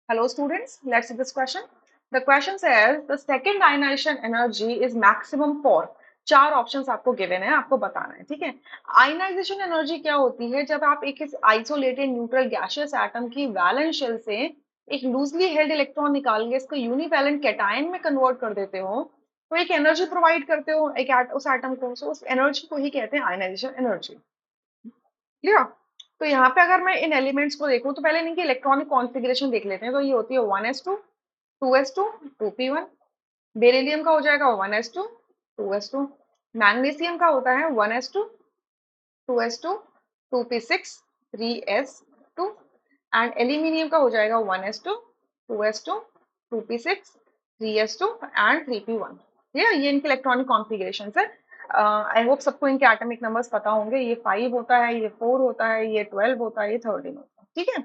Hello students, let's see this question. The question says the second ionization energy is maximum for चार options आपको given है, आपको बताना है, ठीक है। आयनाइजेशन एनर्जी क्या होती है? जब आप एक इस आइसोलेटेड न्यूट्रल गैसियस एटम की वैलेंस शेल से एक लूजली हेल्ड इलेक्ट्रॉन निकाल के इसको यूनिवैलेंट कैटायन में कन्वर्ट कर देते हो, तो एक एनर्जी प्रोवाइड करते हो उस एटम को, सो उस एनर्जी को ही कहते हैं आयनाइजेशन एनर्जी। क्लियर? तो यहाँ पे अगर मैं इन एलिमेंट्स को देखूं तो पहले इनकी इलेक्ट्रॉनिक कॉन्फ़िगरेशन देख लेते हैं। तो ये होती है 1s2 2s2 2p1। बेरिलियम का हो जाएगा 1s2 2s2। मैग्नीशियम का होता है 1s2 2s2 2p6 3s2। And aluminium का हो जाएगा 1s2 2s2 2p6 3s2 and 3p1। ये इनके इलेक्ट्रॉनिक कॉन्फ़िगरेशन है। आई होप सबको इनके एटॉमिक नंबर्स पता होंगे। ये 5 होता है, ये 4 होता है, ये 12 होता है, ये 13 होता है, ठीक है।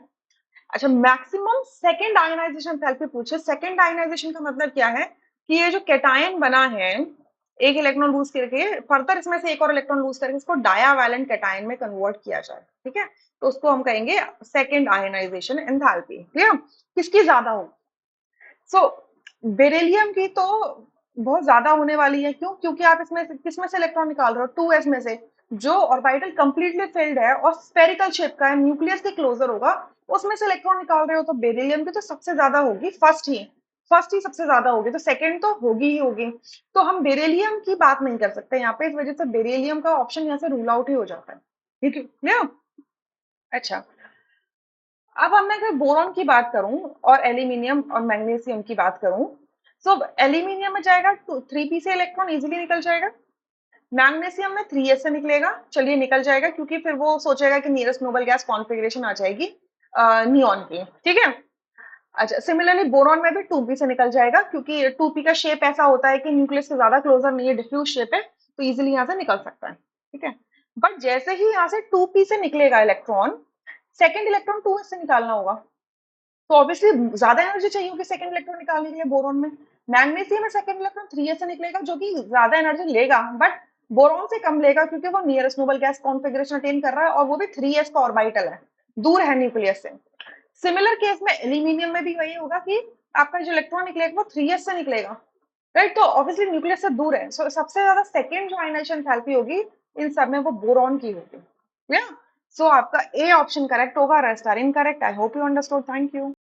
अच्छा, मैक्सिमम सेकंड आयनाइजेशन थेरेपी पूछे। सेकंड आयनाइजेशन का मतलब क्या है कि ये जो कैटायन बना है, एक इलेक्ट्रॉन लूज करके फर्दर इसमें से एक और इलेक्ट्रॉन लूज करके इसको डायावैलेंट कैटायन में कन्वर्ट किया जाए, ठीक है। तो उसको हम कहेंगे सेकंड आयनाइजेशन एंथैल्पी। क्लियर? किसकी ज्यादा हो? सो बेरिलियम की तो बहुत ज्यादा होने वाली है। क्यों? क्योंकि आप इसमें किसमें से इलेक्ट्रॉन निकाल रहे हो? 2s में से, जो ऑर्बिटल कंप्लीटली फिल्ड है और स्फेरिकल शेप का है, न्यूक्लियस के क्लोजर होगा, उसमें से इलेक्ट्रॉन निकाल रहे हो। तो बेरिलियम की तो सबसे ज्यादा होगी, फर्स्ट ही सबसे ज्यादा होगी, तो सेकंड तो होगी ही होगी। तो हम बेरिलियम की बात नहीं कर सकते यहाँ पे, इस वजह से बेरिलियम का ऑप्शन यहाँ से रूल आउट ही हो जाता है, ठीक है। क्लियर? अच्छा, अब अब मैं अगर बोरॉन की बात करूं और एल्यूमिनियम और मैग्नीशियम की बात करूं, तो एल्यूमिनियम में जाएगा तो 3p से इलेक्ट्रॉन इजीली निकल जाएगा। मैग्नीशियम में 3s से निकलेगा, चलिए निकल जाएगा, क्योंकि फिर वो सोचेगा कि नियरेस्ट नोबल गैस कॉन्फ़िगरेशन आ जाएगी नियॉन की, ठीक है। अच्छा, सिमिलरली बोरॉन में भी 2p से निकल जाएगा, क्योंकि 2p का शेप ऐसा होता है कि न्यूक्लियस से ज्यादा क्लोजर नहीं है, डिफ्यूज शेप है, तो इजिली यहाँ से निकल सकता है, ठीक है। बट जैसे ही यहाँ से 2p से निकलेगा इलेक्ट्रॉन, सेकेंड इलेक्ट्रॉन 2s से निकालना होगा, तो ऑब्वियसली ज्यादा एनर्जी चाहिए होगी सेकंड इलेक्ट्रॉन निकालने के लिए बोरॉन में। मैग्नीशियम में सेकंड इलेक्ट्रॉन 3s से निकलेगा, जो कि ज्यादा एनर्जी लेगा, बट बोरॉन से कम लेगा, क्योंकि वो nearest noble gas configuration attain कर रहा है और वो भी 3s का ऑर्बिटल है, दूर है न्यूक्लियस से। सिमिलर केस में एल्यूमिनियम में भी वही होगा कि आपका जो इलेक्ट्रॉन निकलेगा वो 3s से निकलेगा, राइट। तो ऑब्वियसली न्यूक्लियस से दूर है, सो सबसे ज्यादा सेकंड जो आयनाइजेशन एंथैल्पी होगी इन सब में, वो बोरॉन की होगी। क्लियर? सो आपका ए ऑप्शन करेक्ट होगा, rest are incorrect. I hope you understood. Thank you.